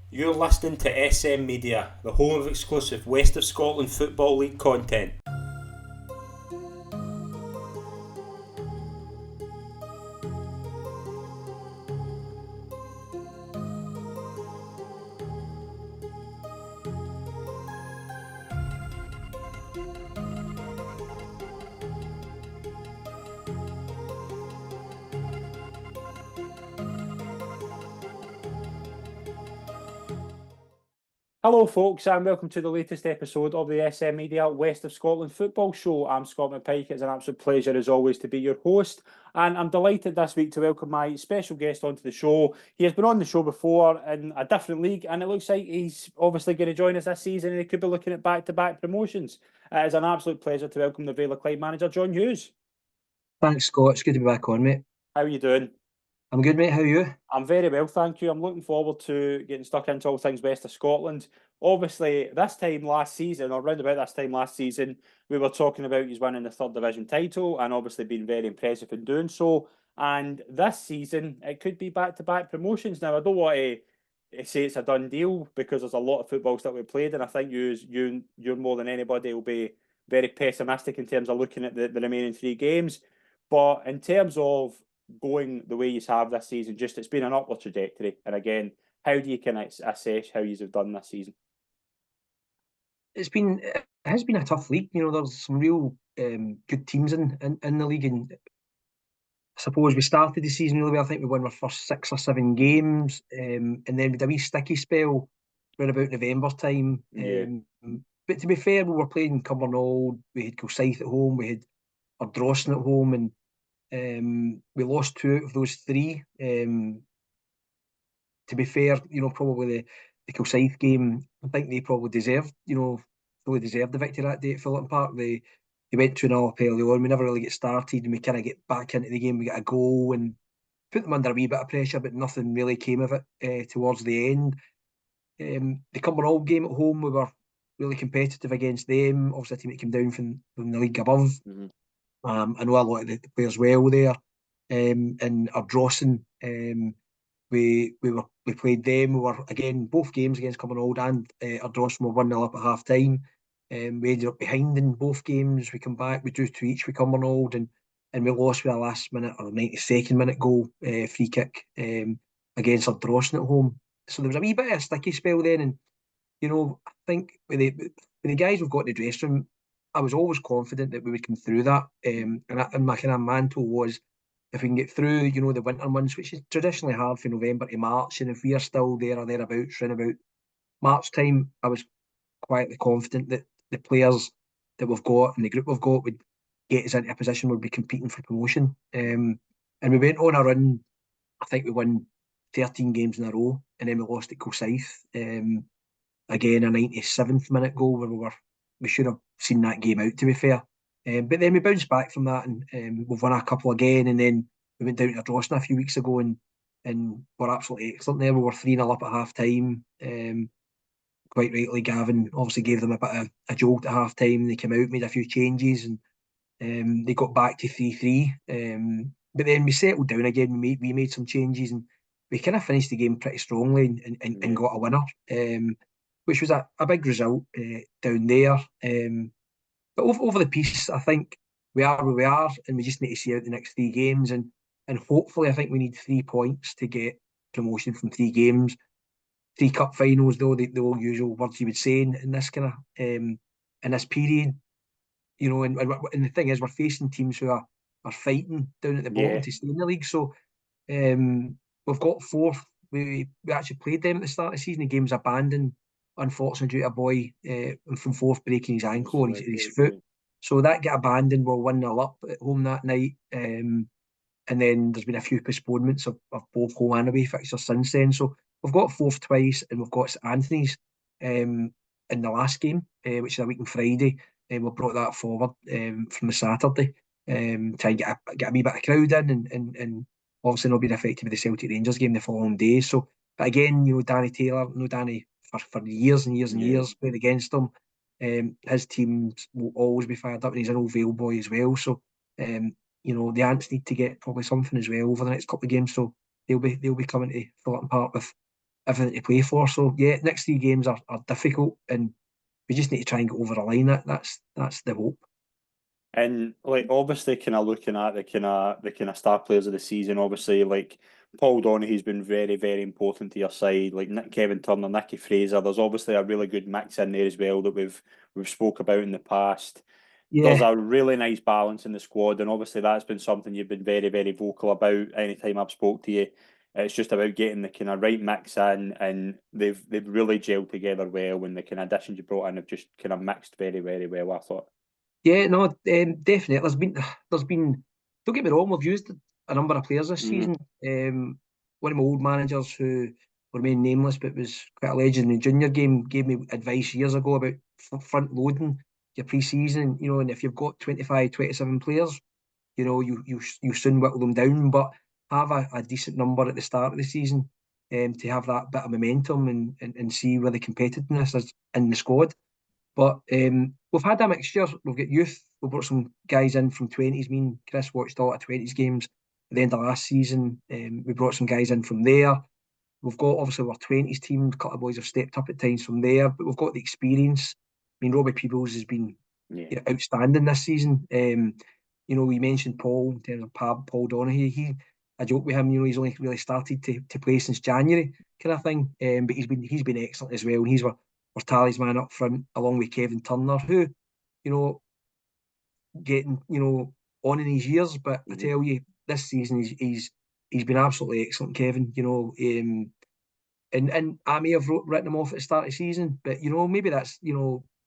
You're listening to SM Media, the home of exclusive West of Scotland Football League content. Hello, folks, and welcome to the latest episode of the SM Media West of Scotland Football Show. I'm Scott McPike. It's an absolute pleasure, as always, to be your host, and I'm delighted this week to welcome my special guest onto the show. He has been on the show before in a different league, and it looks like he's obviously going to join us this season, and he could be looking at back-to-back promotions. It is an absolute pleasure to welcome the Vale of Clyde manager, John Hughes. Thanks, Scott. It's good to be back on, mate. How are you doing? I'm good, mate. How are you? I'm very well, thank you. I'm looking forward to getting stuck into all things West of Scotland. Obviously, this time last season, or round about this time last season, we were talking about he's winning the third division title and obviously been very impressive in doing so. And this season, it could be back-to-back promotions. Now, I don't want to say it's a done deal because there's a lot of footballs that we played, and I think you're more than anybody will be very pessimistic in terms of looking at the remaining three games. But in terms of going the way you have this season, just it's been an upward trajectory. And again, how do you kind of assess how you have done this season? It has been a tough league. There's some real good teams in the league, and I suppose we started the season really well. I think we won our first 6 or 7 games, and then we had a wee sticky spell around about November time. Yeah, But to be fair, we were playing Cumbernauld, we had Kilsyth at home, we had Ardrossan at home, and we lost 2 out of those 3. To be fair, probably the Kilsyth game, I think they probably fully deserved the victory that day at Philipton Park. They went 2-0 up early on. We never really get started, and we kind of get back into the game. We get a goal and put them under a wee bit of pressure, but nothing really came of it towards the end. The Cumbernauld game at home, we were really competitive against them. Obviously, a team that came down from the league above. mm-hmm. I know a lot of the players well there. And Ardrossan, we played them. We were again both games against Cumbernauld and Ardrossan were 1-0 up at half time. We ended up behind in both games. We come back, we drew 2 each with Cumbernauld, and we lost with a last minute or 92nd minute goal, free kick against Ardrossan at home. So there was a wee bit of a sticky spell then, and I think with the guys we've got in the dressing room, I was always confident that we would come through that. And my kind of mantle was, if we can get through, the winter months, which is traditionally hard from November to March, and if we are still there or thereabouts around about March time, I was quietly confident that the players that we've got and the group we've got would get us into a position where we'd be competing for promotion. And we went on a run. I think we won 13 games in a row, and then we lost at Kilsyth. Again, a 97th minute goal where we should have seen that game out, to be fair. But then we bounced back from that, and we've won a couple again, and then we went down to Dawson a few weeks ago, and we're absolutely excellent there. We were 3-0 up at half time. Quite rightly, Gavin obviously gave them a bit of a jolt at half time. They came out, made a few changes, and they got back to 3-3. But then we settled down again. We made some changes, and we kind of finished the game pretty strongly and got a winner, which was a big result down there. But over the piece, I think we are where we are, and we just need to see out the next 3 games, and hopefully, I think we need 3 points to get promotion from 3 games. 3 cup finals, though, the old usual words you would say in this kind of in this period, and the thing is, we're facing teams who are fighting down at the bottom Yeah, to stay in the league. So we've got fourth. We actually played them at the start of the season. The game was abandoned, unfortunately, due to a boy from fourth breaking his ankle and his foot. So that got abandoned. We're 1-0 up at home that night. And then there's been a few postponements of both home and away fixtures since then. So we've got fourth twice, and we've got St Anthony's in the last game, which is a week on Friday. We've brought that forward from the Saturday, try and get a wee bit of crowd in, and obviously not being affected by the Celtic Rangers game the following day. So, but again, Danny Taylor, Danny for years and years and years played against him. His teams will always be fired up, and he's an old Vale boy as well. So, the Ants need to get probably something as well over the next couple of games. So they'll be coming to Philipton Park with everything to play for. So yeah, next 3 games are difficult, and we just need to try and get over the line. That's the hope. And like obviously kind of looking at the kind of star players of the season, obviously like Paul Donaghy's been very, very important to your side, like Kevin Turner, Nicky Fraser. There's obviously a really good mix in there as well that we've spoke about in the past. There's Yeah, a really nice balance in the squad, and obviously that's been something you've been very, very vocal about anytime I've spoke to you. It's just about getting the kind of right mix in, and they've really gelled together well. When the kind of additions you brought in have just kind of mixed very, very well, I thought. yeah, no, definitely. There's been. Don't get me wrong. We've used a number of players this Hmm. season. One of my old managers who will remain nameless, but was quite a legend in the junior game, gave me advice years ago about front loading your pre-season. And if you've got 25, 27 players, you soon whittle them down. But have a decent number at the start of the season, to have that bit of momentum and see where the competitiveness is in the squad. But we've had a mixture. We've got youth. We brought some guys in from 20s. Me and Chris watched a lot of 20s games at the end of last season. We brought some guys in from there. We've got obviously our 20s team. A couple of boys have stepped up at times from there, but we've got the experience. I mean, Robbie Peebles has been Yeah. outstanding this season. We mentioned Paul in terms of Paul Donaghy. I joke with him. He's only really started to play since January, kind of thing. But he's been excellent as well. And he's our talisman up front, along with Kevin Turner, who, you know, getting on in his years. But I Hmm. tell you, this season he's been absolutely excellent, Kevin. And I may have written him off at the start of the season, but maybe that's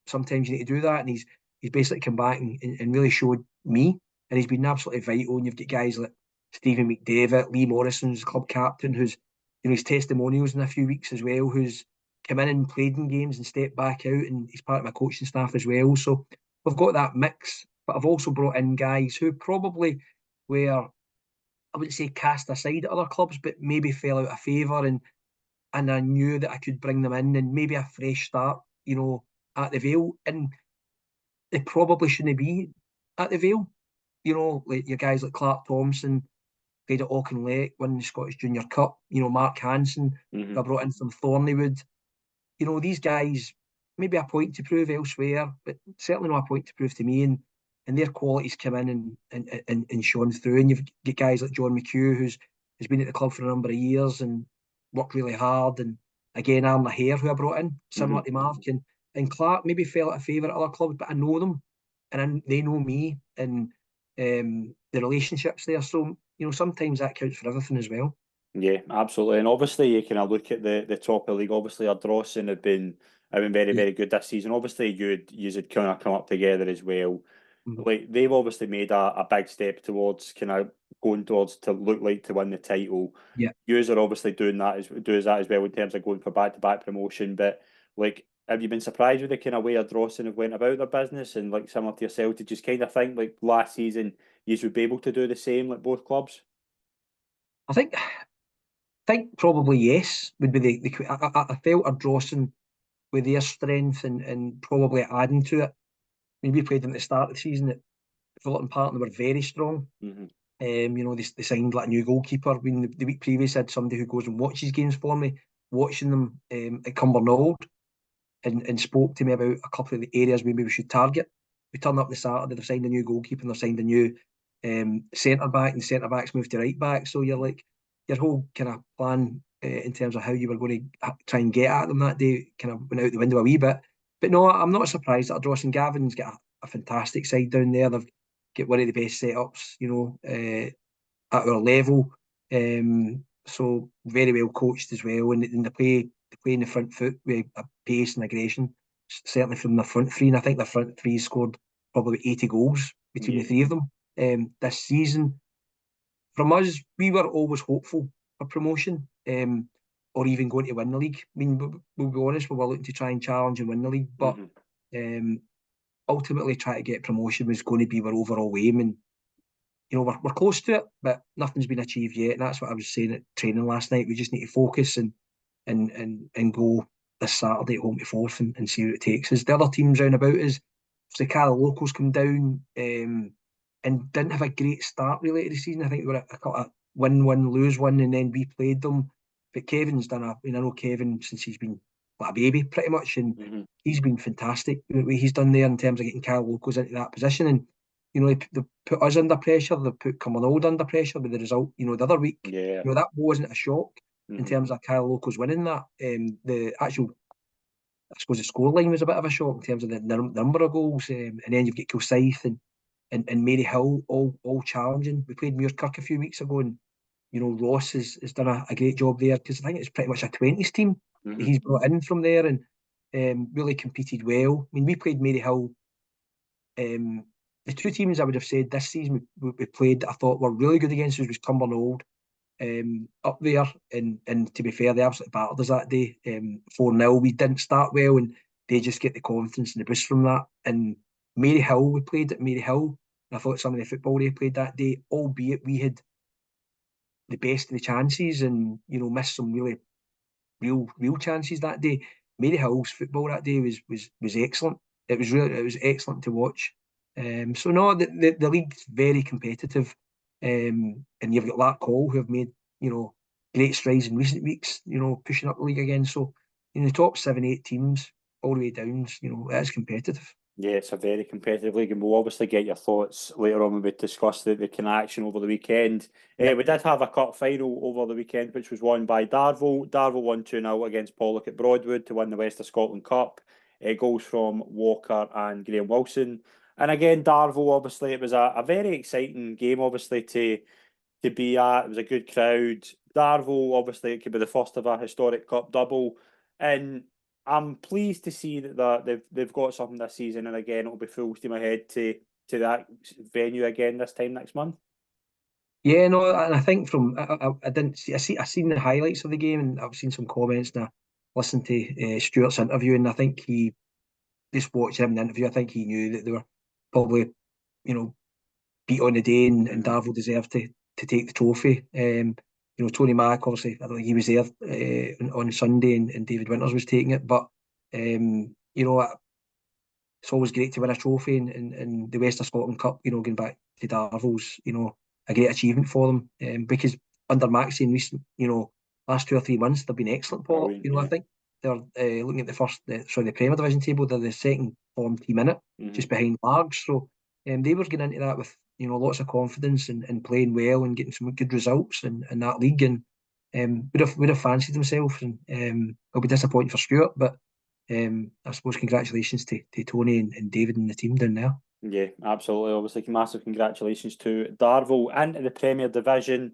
sometimes you need to do that, and he's basically come back and really showed me, and he's been absolutely vital. And you've got guys like Stephen McDavid, Lee Morrison's club captain, who's his testimonials in a few weeks as well, who's come in and played in games and stepped back out, and he's part of my coaching staff as well. So we've got that mix, but I've also brought in guys who probably were, I wouldn't say cast aside at other clubs, but maybe fell out of favour, and I knew that I could bring them in and maybe a fresh start, at the Vale. And they probably shouldn't be at the Vale. Like your guys like Clark Thompson, played at Auchinleck, won the Scottish Junior Cup. Mark Hansen, who I Hmm. brought in from Thornleywood. These guys maybe a point to prove elsewhere, but certainly not a point to prove to me. And their qualities come in and shone through. And you've got guys like John McHugh, who's been at the club for a number of years and worked really hard. And again, Arna Hare, who I brought in, similar Hmm. to Mark. And Clark maybe fell out of favour at other clubs, but I know them and they know me, and the relationships there. So, sometimes that counts for everything as well. Yeah, absolutely. And obviously, you kind of look at the top of the league. Obviously, Ardrossan have been very, Yeah. very good this season. Obviously, you had kind of come up together as well. Mhm. Like they've obviously made a big step towards kind of going towards to look like to win the title. Yeah. Yous are obviously doing that as well in terms of going for back to back promotion. But like, have you been surprised with the kind of way Ardrossan have went about their business, and like similar to yourself, did you just kind of think like last season you would be able to do the same like both clubs? I think probably yes would be the I felt Ardrossan with their strength and probably adding to it. When we played them at the start of the season, at Fullerton Park, they were very strong. Hmm. They signed like a new goalkeeper. When the week previous, I had somebody who goes and watches games for me, watching them at Cumbernauld, and spoke to me about a couple of the areas maybe we should target. We turned up the Saturday, they've signed a new goalkeeper and they've signed a new centre back, and the centre back's moved to right back. So you're like, your whole kind of plan in terms of how you were going to try and get at them that day kind of went out the window a wee bit. But no, I'm not surprised that Dawson Gavin's got a fantastic side down there. They've got one of the best setups, at our level. So very well coached as well, and they play in the front foot with a pace and aggression. Certainly from the front three, and I think the front three scored probably 80 goals between the Yeah. three of them this season. From us, we were always hopeful for promotion, or even going to win the league. I mean, we'll be honest, we were looking to try and challenge and win the league, but Hmm. um, ultimately try to get promotion was going to be our overall aim. And we're close to it, but nothing's been achieved yet. And that's what I was saying at training last night. We just need to focus and go this Saturday at home to Forth and see what it takes us. The other teams round about us, the Carlo locals come down and didn't have a great start really to the season. I think we were a couple of win, lose one, and then we played them. but Kevin's done I know Kevin since he's been like a baby pretty much, and he's been fantastic. What he's done there in terms of getting Kyle Locos into that position, and they put us under pressure. They put Cumbernauld under pressure with the result. The other week, Yeah. that wasn't a shock in terms of Kyle Locos winning that. The actual, I suppose, the scoreline was a bit of a shock in terms of the number of goals, and then you've got Kilsyth and Mary Hill all challenging. We played Muirkirk a few weeks ago, and Ross has done a great job there, because I think it's pretty much a 20s team that he's brought in from there, and really competed well. I mean, we played Maryhill. The two teams I would have said this season we played that I thought were really good against us was Cumbernauld up there, and to be fair, they absolutely battered us that day, 4-0. We didn't start well, and they just get the confidence and the boost from that. And Maryhill, we played at Maryhill, and I thought some of the football they played that day, albeit we had the best of the chances and missed some really real chances that day. Maryhill's football that day was excellent. It was excellent to watch. So no, the league's very competitive, and you've got Larkhall, who have made great strides in recent weeks. Pushing up the league again. So in the top 7-8 teams all the way down, it is competitive. Yeah, it's a very competitive league, and we'll obviously get your thoughts later on when we discuss the kind of action over the weekend. Yep. We did have a cup final over the weekend, which was won by Darvel. Darvel won 2-0 against Pollock at Broadwood to win the West of Scotland Cup. Goals from Walker and Graham Wilson. And again, Darvel, obviously, it was a very exciting game, obviously, to be at. It was a good crowd. Darvel, obviously, it could be the first of a historic cup double. And I'm pleased to see that they've got something this season, and again, it'll be full steam ahead to that venue again this time next month. Yeah, no, and I think from I didn't see I seen the highlights of the game, and I've seen some comments, and I listened to Stuart's interview, and I think he just watching him in the interview. I think he knew that they were probably beat on the day, and Darvel deserved to take the trophy. Tony Mack, obviously, I don't think he was there on Sunday, and David Winters was taking it, but it's always great to win a trophy, and the West of Scotland Cup, going back to Darvel's, a great achievement for them, because under Maxie in recent, last 2 or 3 months, they've been excellent, Paul. I think they're looking at the Premier Division table, they're the second form team in it, just behind Largs. So they were getting into that with lots of confidence and playing well and getting some good results in that league, and would have fancied themselves, and it'll be disappointing for Stuart, but I suppose congratulations to Tony and David and the team down there. Yeah, absolutely. Obviously, massive congratulations to Darvel into the Premier Division.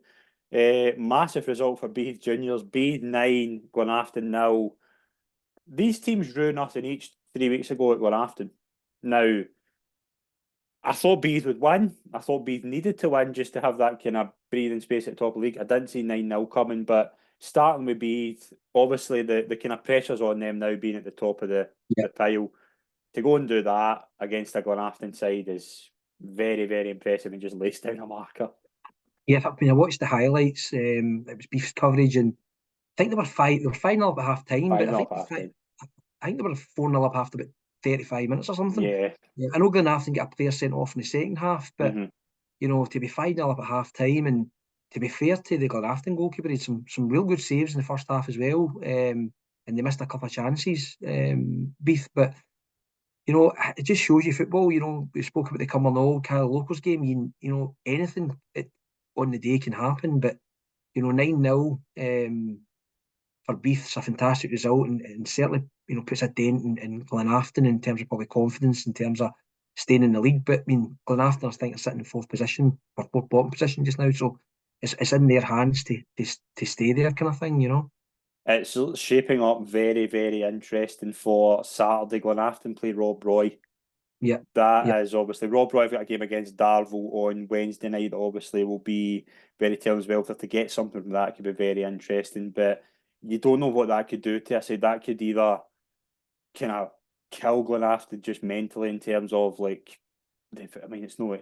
Massive result for Beath Juniors. Beath 9, Glenafton 0. These teams drew nothing each 3 weeks ago at Glenafton. Now, I thought Beath would win. I thought Beath needed to win just to have that kind of breathing space at the top of the league. I didn't see 9-0 coming, but starting with Beath, obviously the kind of pressure's on them now being at the top of the pile. To go and do that against a Glenafton side is very, very impressive, and just lays down a marker. Yeah, I watched the highlights. It was Beef's coverage, and I think they were 5-0 up at half time, but I think they were 4-0 up after about 35 minutes or something. Yeah. I know Glenafton got a player sent off in the second half, but to be 5-0 up at half time, and to be fair to the Glenafton goalkeeper, he had some real good saves in the first half as well, and they missed a couple of chances, Beef, but it just shows you football. We spoke about the Cumbernauld Kyle Locals game. Anything on the day can happen, but 9-0 for Beith's a fantastic result, and certainly puts a dent in Glenafton in terms of probably confidence in terms of staying in the league. But I mean, Glenafton, I think, are sitting in fourth bottom position just now, so it's in their hands to stay there, kind of thing. It's shaping up very, very interesting for Saturday. Glenafton play Rob Roy. Yeah. That is obviously Rob Roy have got a game against Darvel on Wednesday night. Obviously, will be very telling as well. If to get something from that, it could be very interesting. But you don't know what that could do to us. That could either kind of kill Glenafton just mentally in terms of like, I mean, it's not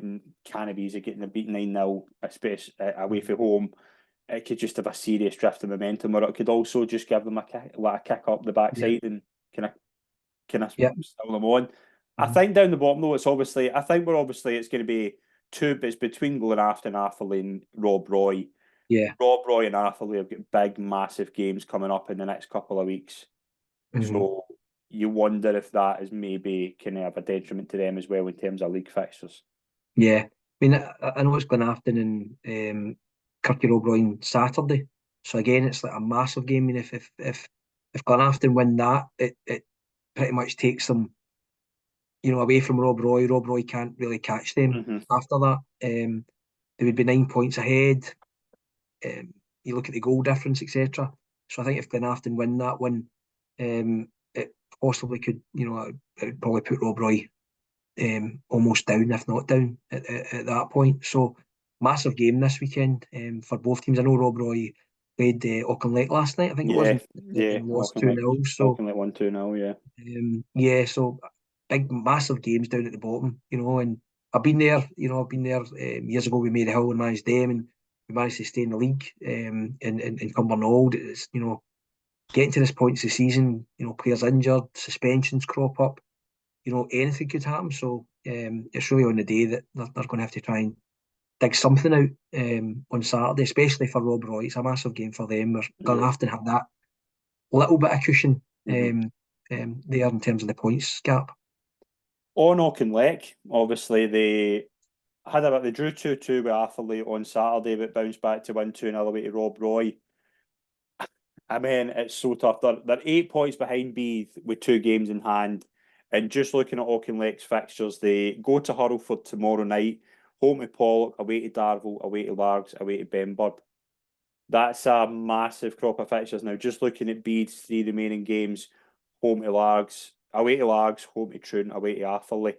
kind of easy getting a beat 9-0, especially away from home. It could just have a serious drift of momentum, or it could also just give them a kick up the backside and kind of still them on. I think down the bottom though, it's obviously it's going to be it's between Glenafton, Atherley, and Rob Roy. Yeah. Rob Roy and Atherley have got big, massive games coming up in the next couple of weeks. Mm-hmm. So you wonder if that is maybe kind of a detriment to them as well in terms of league fixtures. Yeah. I mean, I know it's Glenafton and Kirky O'Brien Saturday. So again, it's like a massive game. I mean, if Glenafton win that, it pretty much takes them, away from Rob Roy. Rob Roy can't really catch them Mm-hmm. after that. They would be 9 points ahead. You look at the goal difference, etc. So I think if Glenafton win that one, it possibly could, it would probably put Rob Roy almost down, if not down, at that point. So massive game this weekend for both teams. I know Rob Roy played Auckland Lake last night, I think it was, Yeah, and yeah. lost 2-0. So Auckland like 1-2-0, yeah. yeah, so big, massive games down at the bottom, and I've been there, years ago. We made a hill and managed them, and we managed to stay in the league in Cumbernauld. It's, getting to this point of the season, players injured, suspensions crop up, anything could happen. So it's really on the day that they're going to have to try and dig something out on Saturday, especially for Rob Roy. It's a massive game for them. They're going to have to have that little bit of cushion Mm-hmm. there in terms of the points gap. On Auchinleck, obviously they drew 2-2 with Atherley on Saturday, but bounced back to win 2-0 away to Rob Roy. I mean, it's so tough. They're 8 points behind Beath with 2 games in hand. And just looking at Auchinleck's fixtures, they go to Hurlford tomorrow night, home to Pollock, away to Darvel, away to Largs, away to Benburb. That's a massive crop of fixtures. Now, just looking at Bede's 3 remaining games, home to Largs, away to Largs, home to Troon, away to Atherley.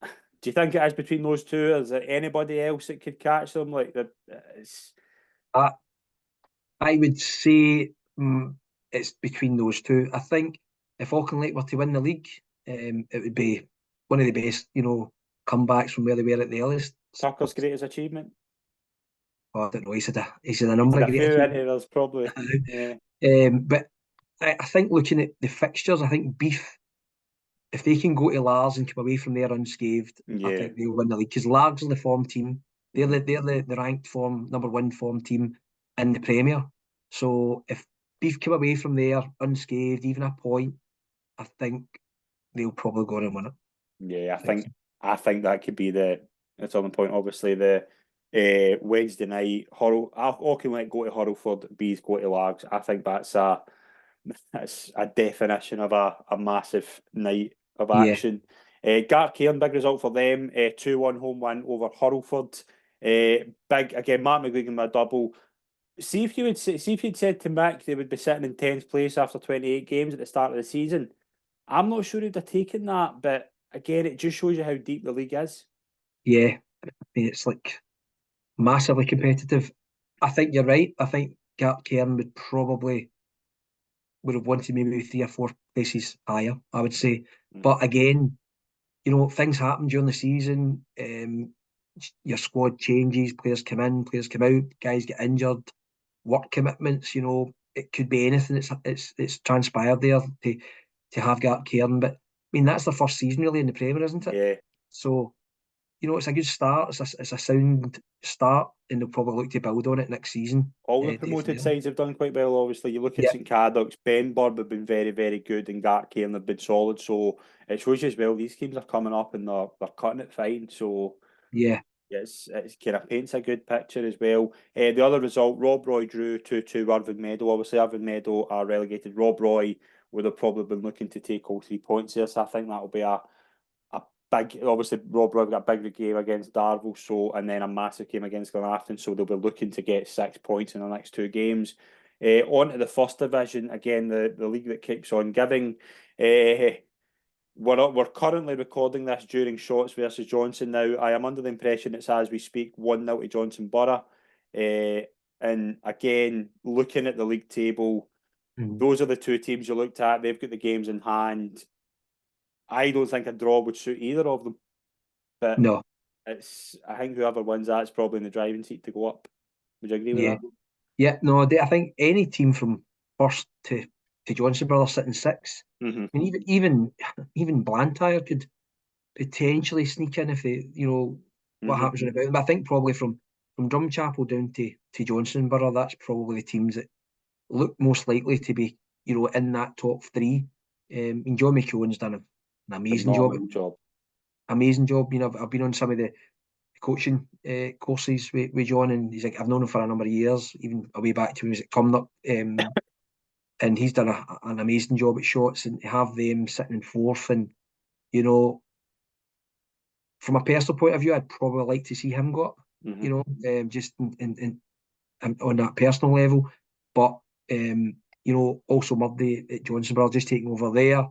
Do you think it is between those two? Is there anybody else that could catch them? I, I would say it's between those two. I think if Auckland were to win the league, it would be one of the best, comebacks from where they were at the earliest. Tucker's greatest achievement? Oh, I don't know. He said a He number did of a great few achievements. into there's probably. Yeah. But I think looking at the fixtures, I think Beef, if they can go to Lars and come away from there unscathed, I Yeah. think they'll win the league. Because Lars are the form team. They're Mhm. the ranked form, #1 form team in the Premier. So if Beef come away from there unscathed, even a point, I think they'll probably go on and win it. Yeah, I think so. I think that could be the on point. Obviously, the Wednesday night Auckland go to Hurlford, Bees go to Largs. I think that's a definition of a massive night of Yeah, action. Gartcairn, big result for them. 2-1 home win over Hurlford. Big again. Mark McGuigan with a double. See if you'd said to Mick they would be sitting in 10th place after 28 games at the start of the season. I'm not sure he'd have taken that, but again, it just shows you how deep the league is. yeah. I mean, it's like massively competitive. I think you're right. I think Gart Cairn would have wanted maybe 3 or 4 places higher, I would say. Mm. But again, things happen during the season. Your squad changes, players come in, players come out, guys get injured, work commitments. It could be anything. It's transpired there to have Gart Cairn, but I mean that's the first season really in the Premier, isn't it? Yeah, So it's a good start. It's a sound start, and they'll probably look to build on it next season. all the To get promoted further. sides have done quite well. Obviously, you look at Yeah, St Cadoc's, Benburb have been very, very good, and Gartcairn have been solid. So it shows you as well these teams are coming up and they're cutting it fine. So yeah, it's kind of paints a good picture as well. The other result, Rob Roy drew 2-2 Irvine Meadow. Obviously, Irvine Meadow are relegated. Rob Roy would have probably been looking to take all 3 points here. So I think that'll be a big, obviously Rob Roy got a big game against Darvel, so and then a massive game against Glenafton, so they'll be looking to get 6 points in the next 2 games. On to the first division again, the league that keeps on giving. We're currently recording this during Shotts versus Johnson now. I am under the impression it's as we speak 1-0 to Johnson Borough. And again, looking at the league table, mhm. those are the two teams you looked at. They've got the games in hand. I don't think a draw would suit either of them. But No, I think whoever wins that's probably in the driving seat to go up. Would you agree with yeah. that? Yeah, no, I think any team from first to Johnson Brothers sitting six. Mm-hmm. I mean, even Blantyre could potentially sneak in if they, what Mm-hmm. happens about them. But I think probably from Drumchapel down to to Johnsonborough, that's probably the teams that look most likely to be, in that top three. And John McKeown's done an amazing job. Phenomenal job. Amazing job. I've been on some of the coaching courses with John, and he's like, I've known him for a number of years, even way back to when he was at Cumnock. And he's done an amazing job at Shotts, and to have them sitting in fourth, and from a personal point of view, I'd probably like to see him go up. Just in on that personal level, but also Murday at Johnsonborough just taking over there.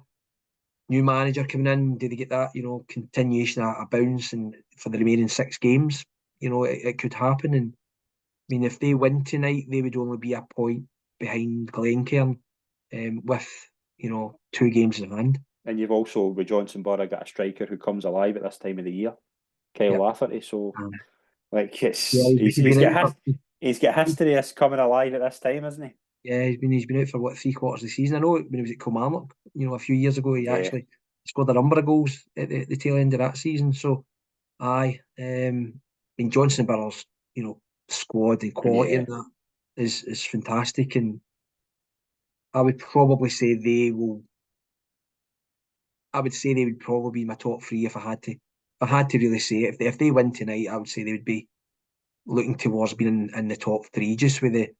New manager coming in, do they get that continuation, a bounce, and for the remaining 6 games, it could happen. And I mean, if they win tonight, they would only be a point behind Glencairn, with 2 games in hand. And you've also, with Johnsonborough, got a striker who comes alive at this time of the year, Kyle Lafferty. So, he's got history of coming alive at this time, hasn't he? Yeah, he's been out for 3/4 of the season. I know when he was at Kilmarnock, a few years ago, he actually scored a number of goals at the tail end of that season. So, I mean, Johnsonborough's squad and quality in that is fantastic, and I would probably say they will. I would say they would probably be my top 3 if I had to. If I had to really say it, if they win tonight, I would say they would be looking towards being in the top 3, just with the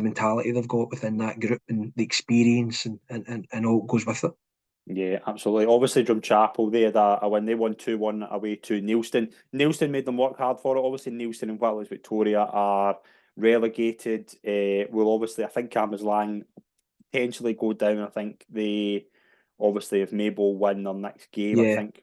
mentality they've got within that group and the experience and all that goes with it. Yeah, absolutely. Obviously, Drumchapel, they had a win. They won 2-1 away to Neilston. Neilston made them work hard for it. Obviously, Neilston and Whittlers Victoria are relegated. Will obviously, I think Lang potentially go down. I think obviously, if Maybole win their next game, I think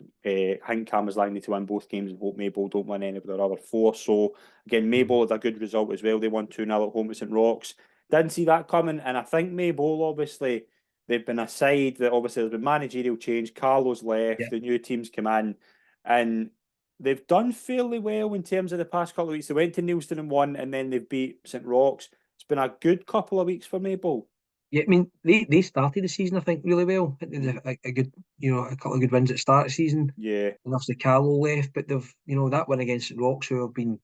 Lang need to win both games and hope Maybole don't win any of their other 4. So again, Maybole had a good result as well. They won 2-0 at home to St Roch's. Didn't see that coming, and I think Maybole, obviously, they've been a side that obviously there's been managerial change. Carlo's left, the new teams come in, and they've done fairly well in terms of the past couple of weeks. They went to Neilston and won, and then they've beat St Roch's. It's been a good couple of weeks for Maybole. Yeah, I mean, they started the season, I think, really well. A good, a couple of good wins at the start of the season. Yeah. And obviously Carlo left, but they've, that win against St Roch's, who have been,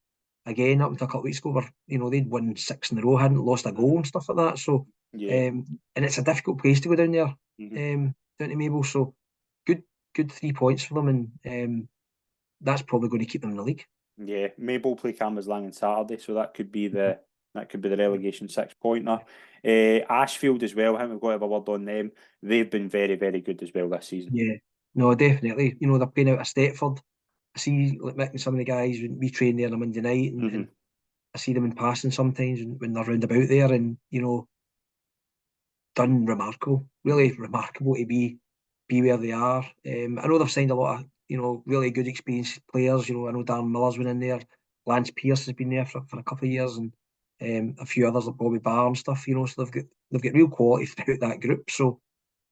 again, up until a couple of weeks ago, were, they'd won 6 in a row, hadn't lost a goal and stuff like that. So, and it's a difficult place to go down there, down to Maybole. So, good 3 points for them, and that's probably going to keep them in the league. Yeah, Maybole play Lang on Saturday, so that could be the relegation 6-pointer. Ashfield as well. I think we've got to have a word on them. They've been very, very good as well this season. Yeah, no, definitely. They're playing out of Stepford. I see like some of the guys we train there on a Monday night, and I see them in passing sometimes when they're round about there, and done remarkable, really remarkable to be where they are. I know they've signed a lot of really good experienced players. I know Dan Miller's been in there, Lance Pearce has been there for a couple of years, and a few others like Bobby Barr and stuff. So they've got real quality throughout that group. So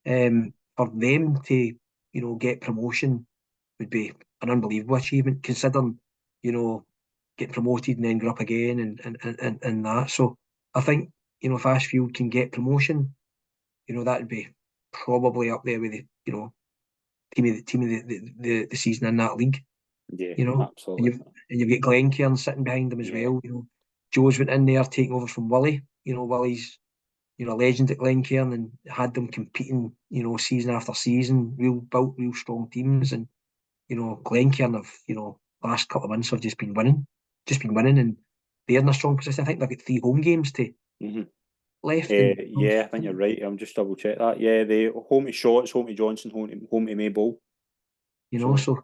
for them to get promotion would be an unbelievable achievement, considering get promoted and then go up again and that. So I think if Ashfield can get promotion, that would be probably up there with the team of the season in that league. Yeah, absolutely. And you've got Glencairn sitting behind them as well. Joe's went in there taking over from Willie. Willie's a legend at Glencairn and had them competing season after season, built real strong teams. And Glencairn have last couple of months have just been winning, and they're in a strong position. I think they've got 3 home games to left. I think you're right. I'm just double check that. Yeah, they home to Shotts, home to Johnson, home to Maybole. So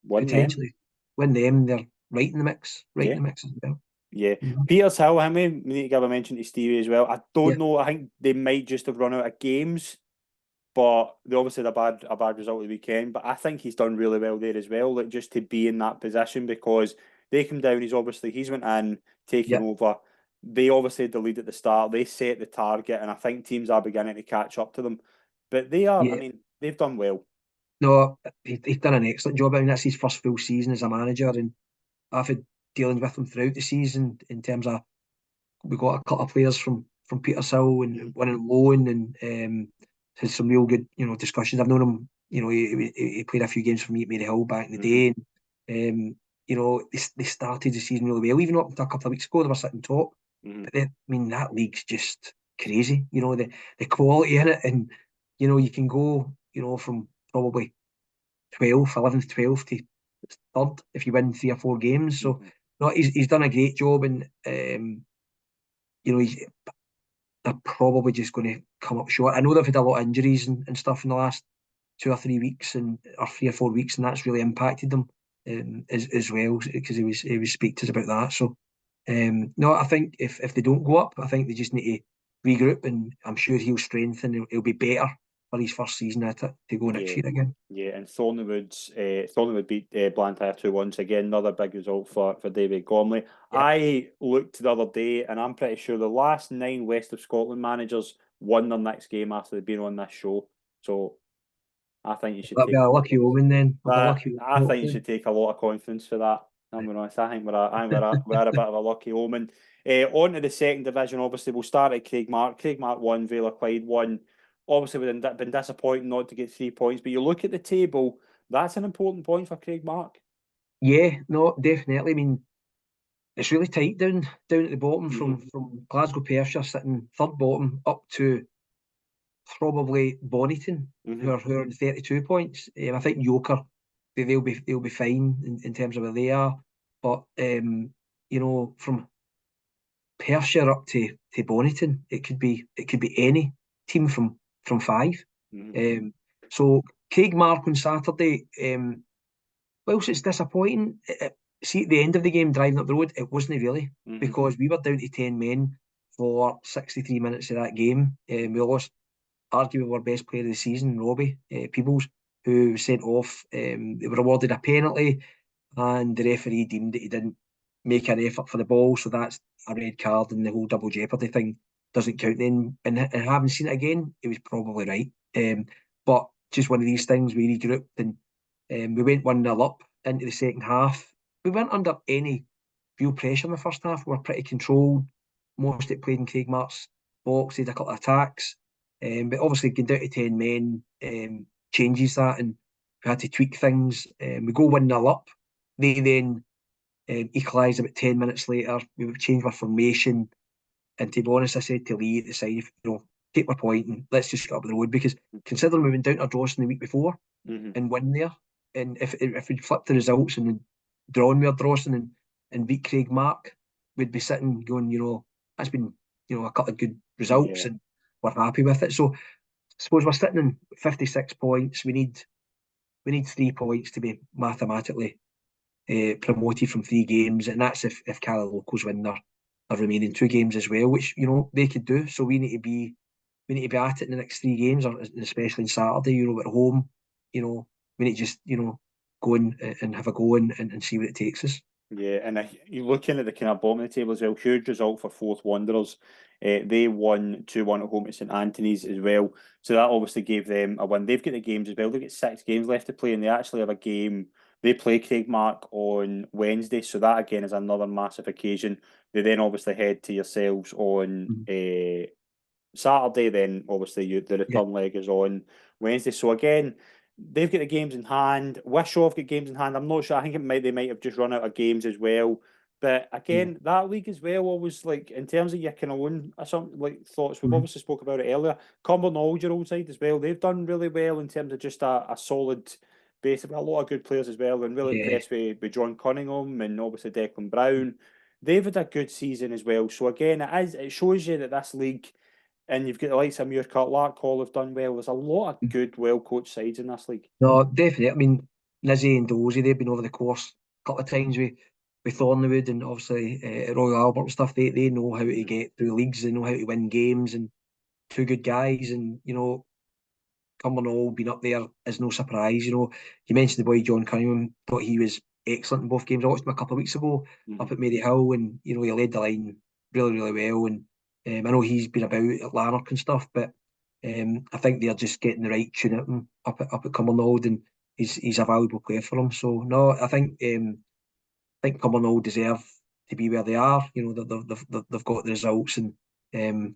potentially win them, they're right in the mix, in the mix as well. Yeah, Peters Hill. We need to give a mention to Stevie as well. I don't know. I think they might just have run out of games, but they obviously had a bad result of the weekend. But I think he's done really well there as well. Like just to be in that position, because they come down. He's went in taking over. They obviously had the lead at the start. They set the target, and I think teams are beginning to catch up to them. But they are. I mean, they've done well. No, he's done an excellent job. I mean, that's his first full season as a manager, and I've had dealing with him throughout the season in terms of we got a couple of players from Peters Hill and one on loan, and had some real good discussions. I've known him. He played a few games for me at Mary Hill back in the day, and they started the season really well. Even up until a couple of weeks ago, they were sitting top. Mhm. But I mean, that league's just crazy. The quality in it, and you can go, from probably 12th, 11th, 12th to third if you win 3 or 4 games. So Mhm. no, he's done a great job, and he's they're probably just going to come up short. I know they've had a lot of injuries and stuff in the last 2 or 3 weeks or 3 or 4 weeks, and that's really impacted them as well, because he was speak to us about that. So no, I think if they don't go up, I think they just need to regroup, and I'm sure he'll strengthen. He'll be better for his first season at it to go next Yeah. year again. Yeah, and Thornwood beat Blantyre 2-1 again. Another big result for David Gormley. Yeah, I looked the other day, and I'm pretty sure the last 9 West of Scotland managers won their next game after they've been on this show. So I think you should that'll be take a a lot lucky omen then. Of a that. lucky I think you hopefully. should take a lot of confidence for that. I'm going to honest. I think we're a bit of a lucky omen. On to the second division. Obviously, we'll start at Craigmark. Craigmark won. Vale of Clyde won. Obviously, we've been disappointing not to get 3 points. But you look at the table. That's an important point for Craigmark. Yeah, no, definitely. I mean, it's really tight down at the bottom, Hmm. from Glasgow Perthshire sitting third bottom up to probably Bonnyton, Hmm. who are on 32 points. I think Yoker, they'll be fine in terms of where they are, but from Perthshire up to Bonnyton, it could be any team from five. Hmm. So Craigmark on Saturday, whilst it's disappointing, see at the end of the game driving up the road, it wasn't really, Hmm. because we were down to 10 men for 63 minutes of that game. We lost arguably our best player of the season, Robbie Peebles, who was sent off. They were awarded a penalty, and the referee deemed that he didn't make an effort for the ball, so that's a red card, and the whole double jeopardy thing doesn't count then. And having seen it again, he was probably right. But just one of these things, we regrouped, and we went 1-0 up into the second half. We weren't under any real pressure in the first half. We were pretty controlled. Most of it played in Craigmark's box. They had a couple of attacks. But obviously, getting down to 10 men changes that, and we had to tweak things. We go 1-0 up. They then equalised about 10 minutes later. We changed our formation. And to be honest, I said to Lee at the side, take my point and let's just get up the road, because considering we went down to Dawson the week before Hmm. and win there, and if we'd flipped the results and drawn with Dawson and beat Craigmark, we'd be sitting going, that's been, a couple of good results, Yeah. and we're happy with it. So I suppose we're sitting in 56 points. We need 3 points to be mathematically promoted from 3 games, and that's if Cala Locals win their remaining 2 games as well, which they could do. So we need to be at it in the next 3 games, or especially on Saturday. At home, we need to just go in and have a go and see where it takes us. Yeah, and you're looking at the kind of bottom of the table as well. Huge result for Fourth Wanderers. They won 2-1 at home to St Anthony's as well. So that obviously gave them a win. They've got the games as well. They've got 6 games left to play, and they actually have a game. They play Craigmark on Wednesday. So that again is another massive occasion. They then obviously head to yourselves on Mhm. Saturday. Then obviously the Yeah, return leg is on Wednesday. So again, they've got the games in hand. Wishaw have got games in hand. I'm not sure. I think they might have just run out of games as well. But yeah. again, that league as well, always like in terms of your kind of own some like thoughts. We've Mhm. obviously spoke about it earlier. Cumbernauld, your old side as well. They've done really well in terms of just a solid base. A lot of good players as well, and really Yeah. impressed with John Cunningham and obviously Declan Brown. They've had a good season as well. So again, it shows you that this league, and you've got the likes of Muircut, Larkhall have done well. There's a lot of good, well coached sides in this league. No, definitely. I mean, Nizzy and Dozy, they've been over the course a couple of times with Thornwood, and obviously Royal Albert and stuff. They know how to Mhm. get through leagues. They know how to win games, and two good guys. And Cumbernauld being up there is no surprise. You mentioned the boy John Cunningham. Thought he was excellent in both games. I watched him a couple of weeks ago up Mhm. at Mary Hill, and he led the line really, really well. And I know he's been about at Lanark and stuff, but I think they're just getting the right tune at him up at Cumbernauld, and he's a valuable player for them. So no, I think Cumbernauld deserve to be where they are. They've got the results, and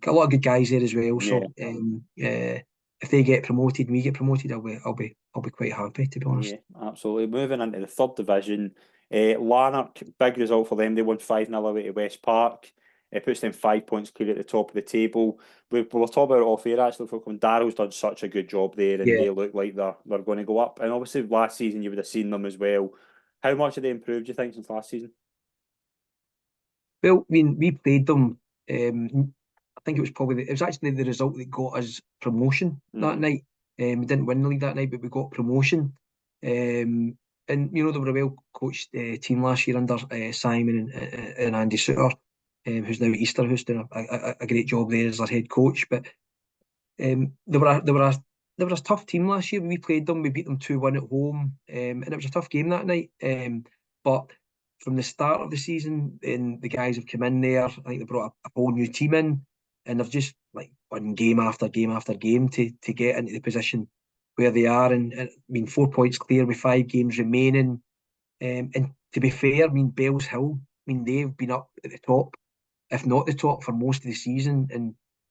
got a lot of good guys there as well. Yeah, So if they get promoted and we get promoted, I'll be quite happy, to be honest. yeah, absolutely. Moving into the third division, Lanark, big result for them. They won 5-0 away to West Park. It puts them 5 points clear at the top of the table. We were talking about it off air actually. When Darrell's done such a good job there, and Yeah. they look like they're going to go up. And obviously last season you would have seen them as well. How much have they improved, do you think, since last season? Well, I mean, we played them. I think it was actually the result that got us promotion that night. We didn't win the league that night, but we got promotion. And they were a well coached team last year under Simon and Andy Suter, who's now at Easter, who's doing a great job there as our head coach. But they were a tough team last year. We played them. We beat them 2-1 at home, and it was a tough game that night. But from the start of the season, and the guys have come in there. I think they brought a whole new team in, and they've just like won game after game after game to get into the position where they are. And I mean, 4 points clear with 5 games remaining. And to be fair, I mean, Bells Hill, I mean, they've been up at the top, if not the top, for most of the season,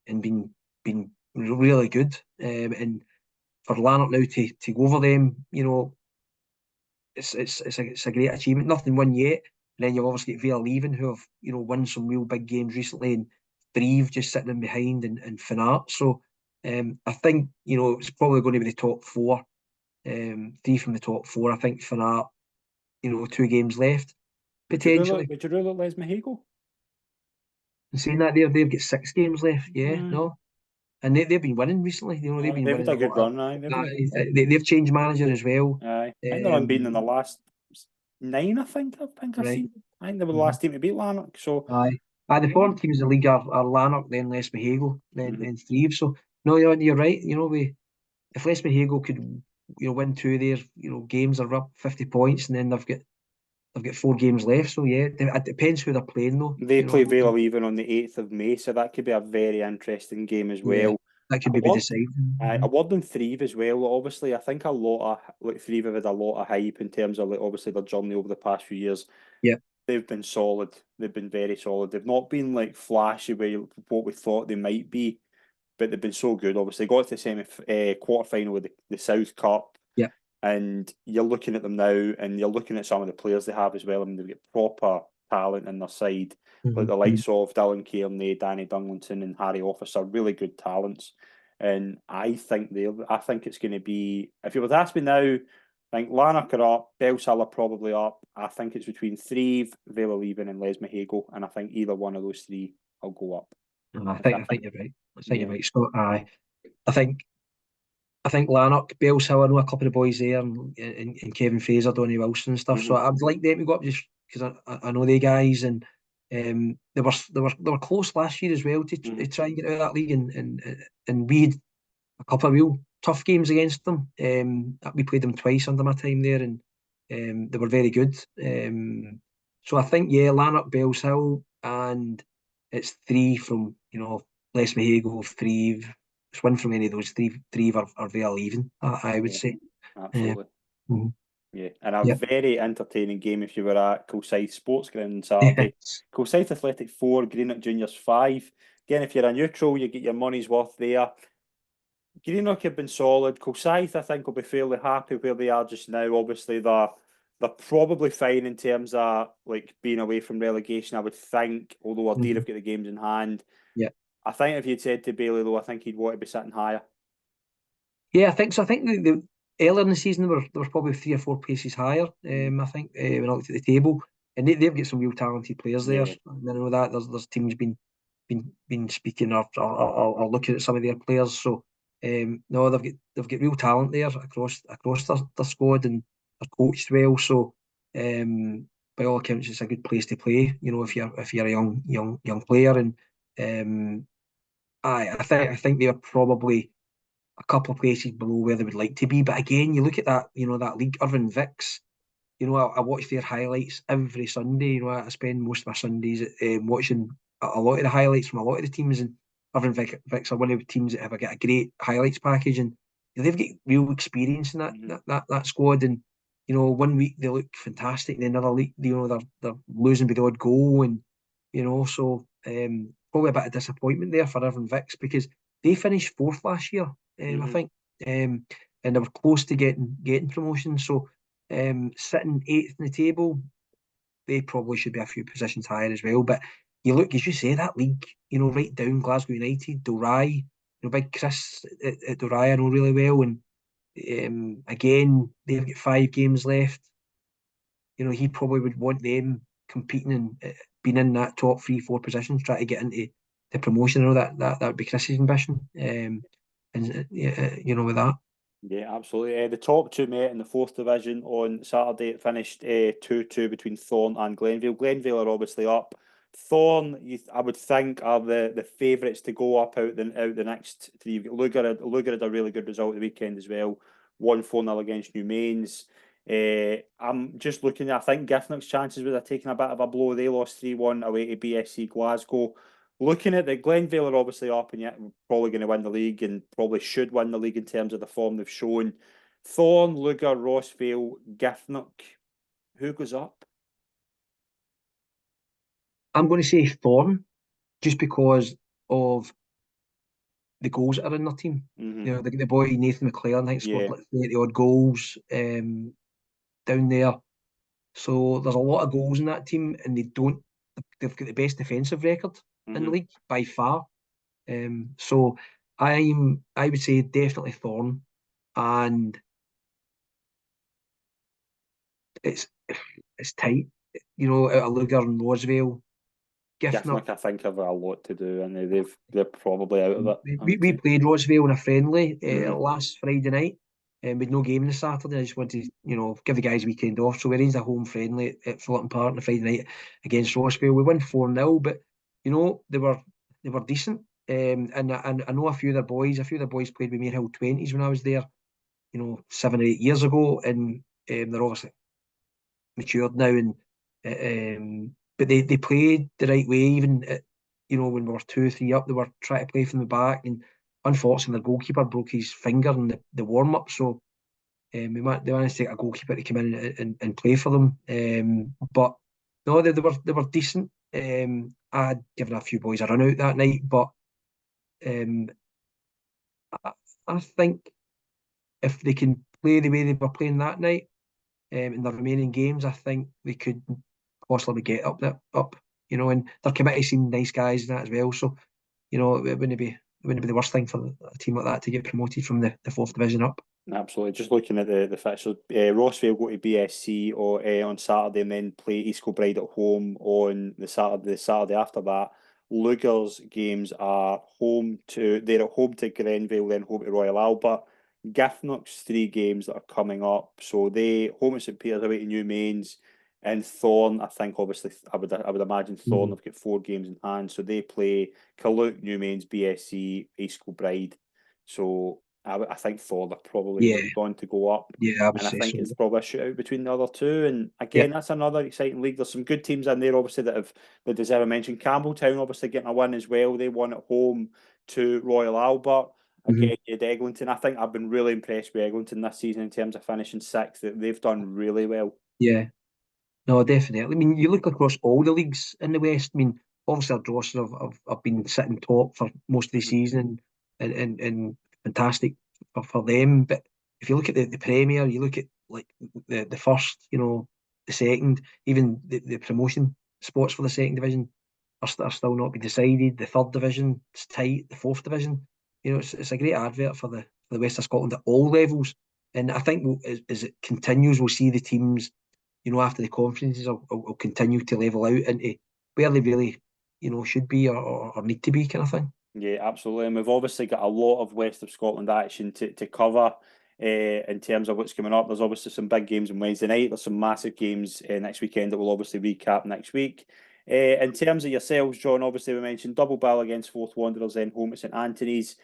and been really good. And for Lanark now to go over them, it's a great achievement. Nothing won yet. And then you've obviously got Vale Leaving, who have won some real big games recently, and Thrieve just sitting in behind, and Fanart. So I think it's probably going to be the top four. Three from the top four. I think Fanart. 2 games left potentially. Would you rule out Les Mahigo? And saying that, they've got 6 games left. Yeah, no. And they've been winning recently. They've been They've winning had a a good lot. run, right? They've changed manager as well. Aye. I think they're unbeaten in the last 9, I think I've Right. seen. I think they were the last team to beat Lanark. So Aye. The foreign teams in the league are Lanark, then Les Mahigo, then Thrieve. So no, you're right. If Les Mahigo could win 2 of their games, are up 50 points, and then they've got 4 games left. So yeah, it depends who they're playing though. they play Vale even on the 8th of May, so that could be a very interesting game as Yeah, well. that could be deciding. A word on Thrieve as well. Obviously, I think a lot of Thrieve have had a lot of hype in terms of obviously their journey over the past few years. Yeah. They've been solid. They've been very solid. They've not been like flashy with what we thought they might be, but they've been so good. Obviously, got to the quarter final with the South Cup. Yeah. And you're looking at them now, and you're looking at some of the players they have as well. I mean, they've got proper talent in their side, like the likes of Dylan Kearney, Danny Dunlington, and Harry Officer. Really good talents. And I think it's going to be. If you were to ask me now, I think Lanark are up, Bellshill are probably up. I think it's between Thrieve, Vale Leaving, and Les Mahigo, and I think either one of those three will go up. I think you're right. You're right, Scott. I think Lanark, Bellshill, I know a couple of the boys there, and Kevin Fraser, Donny Wilson and stuff. So I'd like them to go up just because I know they guys, and they were close last year as well to try and get out of that league, and we had a couple of real tough games against them. We played them twice under my time there, and they were very good. So I think Lanark, Bellshill, and it's 3 from Les Mahigo, Thrieve. It's one from any of those three are Vale even. I would say. Absolutely. Yeah, and a Yep. very entertaining game if you were at Kilsyth Sports Ground on Saturday. Kilsyth Athletic 4, Greenock Juniors 5. Again, if you're a neutral, you get your money's worth there. Greenock have been solid. Kilsyth, I think, will be fairly happy where they are just now. Obviously, they're probably fine in terms of like being away from relegation, I would think, although Ardee have got the games in hand. Yeah. I think if you'd said to Bailey, though, I think he'd want to be sitting higher. Yeah, I think so. I think the earlier in the season there were probably 3 or 4 places higher. I think when I looked at the table, and they've got some real talented players there. And I know that there's teams been speaking or looking at some of their players. So no, they've got real talent there across their squad, and they're coached well. So by all accounts, it's a good place to play. If you're a young player, and I think they're probably a couple of places below where they would like to be. But again, you look at that, that league, Irvine Vicks. I watch their highlights every Sunday. I spend most of my Sundays watching a lot of the highlights from a lot of the teams. And Irvine Vicks are one of the teams that have got a great highlights package, and they've got real experience in that squad. And 1 week they look fantastic, and then another week, they're losing by the odd goal, and so probably a bit of disappointment there for Irvine Vicks because they finished 4th last year. I think, and they were close to getting promotion. So sitting 8th in the table, they probably should be a few positions higher as well. But you look, as you say, that league, right down Glasgow United, Dalry, big Chris at Dalry I know really well, and again, they've got 5 games left. He probably would want them competing and being in that top 3, 4 positions, try to get into the promotion. I know that would be Chris's ambition. And with that. Yeah, absolutely. The top two met in the fourth division on Saturday. It finished 2-2 between Thorn and Glenville. Glenville are obviously up. Thorn, I would think, are the favourites to go up out the next three. Lugar had a really good result the weekend as well. Won 4-0 against New Mains. I'm just looking. I think Giffnock's chances would have taken a bit of a blow. They lost 3-1 away to BSC Glasgow. Looking at the Glenville are obviously up and yet probably going to win the league and probably should win the league in terms of the form they've shown. Thorn, Lugar, Rossvale, Giffnock. Who goes up? I'm going to say Thorn, just because of the goals that are in their team. Mm-hmm. The boy Nathan McLaren, I think, scored Yeah. like 30 odd goals down there. So there's a lot of goals in that team, and they've got the best defensive record in the Mm-hmm. league by far. So I would say definitely Thorn, and it's it's tight. Out of Lugar and Roseville, Giffnock. Giffnock, I think, have a lot to do and they're probably out of it, I would We say. played Roseville in a friendly Mm-hmm. last Friday night, and with no game on the Saturday. I just wanted to, give the guys a weekend off. So we arranged a home friendly at Fullerton Park on the Friday night against Roseville. We won 4-0, but they were decent. And I know a few of their boys played with me in Hill 20s when I was there, 7 or 8 years ago, and they're obviously matured now, and but they played the right way. Even when we were 2-3 up, they were trying to play from the back, and unfortunately, the goalkeeper broke his finger in the warm up. So they managed to get a goalkeeper to come in and play for them. But no, they were decent. I'd given a few boys a run out that night, but um, I, I think if they can play the way they were playing that night, in the remaining games, I think they could possibly get up. And their committee seem nice guys and that as well. So, it wouldn't be the worst thing for a team like that to get promoted from the fourth division up. Absolutely. Just looking at the fixtures, Rossvale go to BSC on Saturday and then play East Kilbride at home on the Saturday. The Saturday after that, Lugar's games are they're at home to Grenville, then home to Royal Albert. Giffnock's 3 games that are coming up. So they home at St Peter's, away to New Mains, and Thorn. I think obviously I would imagine Thorn Mm. have got 4 games in hand. So they play Killook, New Mains, BSC, East Kilbride. So I think Thorn are probably Yeah, going to go up, yeah, I would and I say think so. it's probably a shootout between the other two. And Yeah. again, that's another exciting league. There's some good teams in there, obviously that deserve a mention. Campbelltown obviously getting a win as well. They won at home to Royal Albert. Mhm. Again, you had Eglinton. I think I've been really impressed with Eglinton this season in terms of finishing sixth. They've done really well. Yeah. No, definitely. I mean, you look across all the leagues in the West. I mean, obviously, our Drogheda have been sitting top for most of the Mhm. season, and fantastic for them. But if you look at the Premier, you look at like the first, the second, even the promotion spots for the second division are still not been decided. The third division is tight. The fourth division, it's a great advert for the West of Scotland at all levels. And I think as it continues, we'll see the teams after the conferences will continue to level out into where they really, should be or need to be, kind of thing. Yeah, absolutely. And we've obviously got a lot of West of Scotland action to cover in terms of what's coming up. There's obviously some big games on Wednesday night. There's some massive games next weekend that we'll obviously recap next week. In terms of yourselves, John, obviously we mentioned double bill against Forth Wanderers, then home at St Anthony's.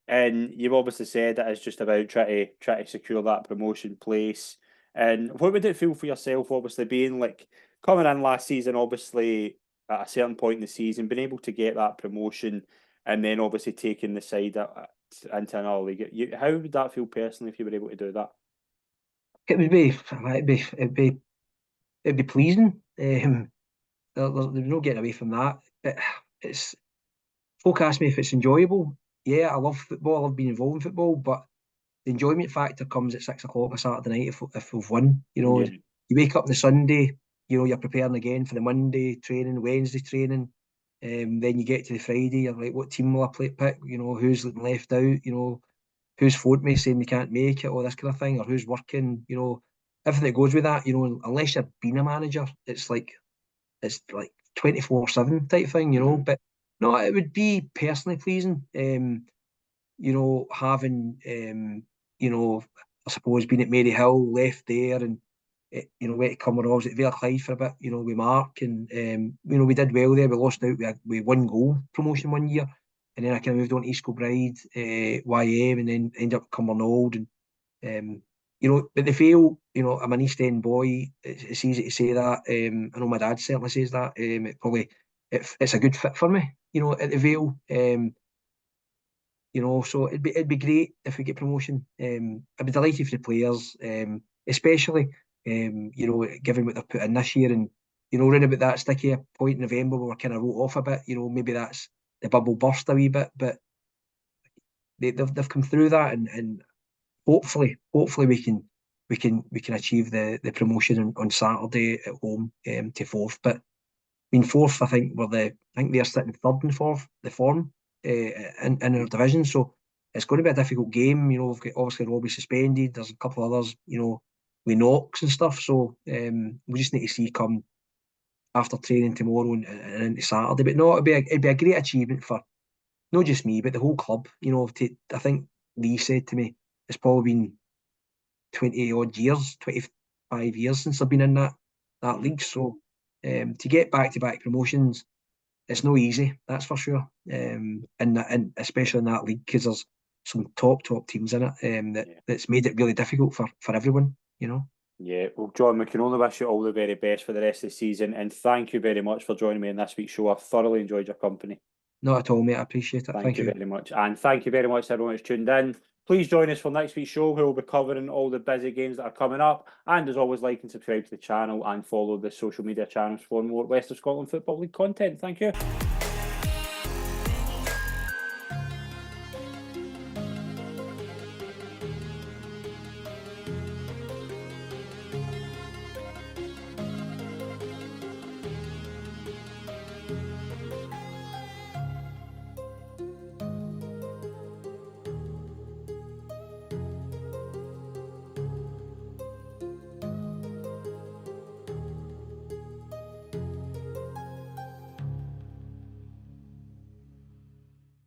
And you've obviously said that it's just about try to secure that promotion place. And what would it feel for yourself, obviously, being like coming in last season, obviously at a certain point in the season, being able to get that promotion and then obviously taking the side into another league. How would that feel personally if you were able to do that? It would be, it'd be pleasing. There's no getting away from that. It's folk ask me if it's enjoyable. Yeah, I love football. I love being involved in football, but the enjoyment factor comes at 6 o'clock on a Saturday night if we've won. Yeah, You wake up on the Sunday. You're preparing again for the Monday training, Wednesday training. Then you get to the Friday, you're like, what team will I pick? You know, who's left out? You know, who's phoned me saying they can't make it, all this kind of thing, or who's working? You know, everything that goes with that. You know, unless you've been a manager, it's like 24/7 type thing. You know, but no, it would be personally pleasing. You know, having you know, I suppose being at Maryhill, left there, and you know, went to Cumbernauld, was at Vale of Clyde for a bit, you know, with Mark, and you know, we did well there. We lost out with 1 goal promotion one year, and then I kind of moved on to East Kilbride, YM, and then ended up at Cumbernauld, and you know, but the Vale, you know, I'm an East End boy. It's easy to say that. I know my dad certainly says that. It's a good fit for me, you know, at the Vale. You know, so it'd be great if we get promotion. I'd be delighted for the players, especially you know, given what they've put in this year, and you know, around about that sticky point in November where we're kind of wrote off a bit. You know, maybe that's the bubble burst a wee bit, but they've come through that, and hopefully we can achieve the promotion on Saturday at home to fourth. But I mean, fourth, I think I think they're sitting third and fourth, the form in our division. So it's going to be a difficult game. You know, we've got obviously Robbie suspended. There's a couple of others, you know, with knocks and stuff. So we just need to see come after training tomorrow and into Saturday. But no, it'd be a great achievement for not just me, but the whole club. You know, I think Lee said to me, it's probably been 20 odd years, 25 years since I've been in that league. So to get back to back promotions, it's no easy, that's for sure. And especially in that league, because there's some top teams in it, that's made it really difficult for everyone, you know. Yeah, well, John, we can only wish you all the very best for the rest of the season, and thank you very much for joining me in this week's show. I've thoroughly enjoyed your company. Not at all, mate. I appreciate it. Thank you very much. And thank you very much to everyone who's tuned in. Please join us for next week's show, where we'll be covering all the busy games that are coming up. And as always, like and subscribe to the channel and follow the social media channels for more West of Scotland Football League content. Thank you.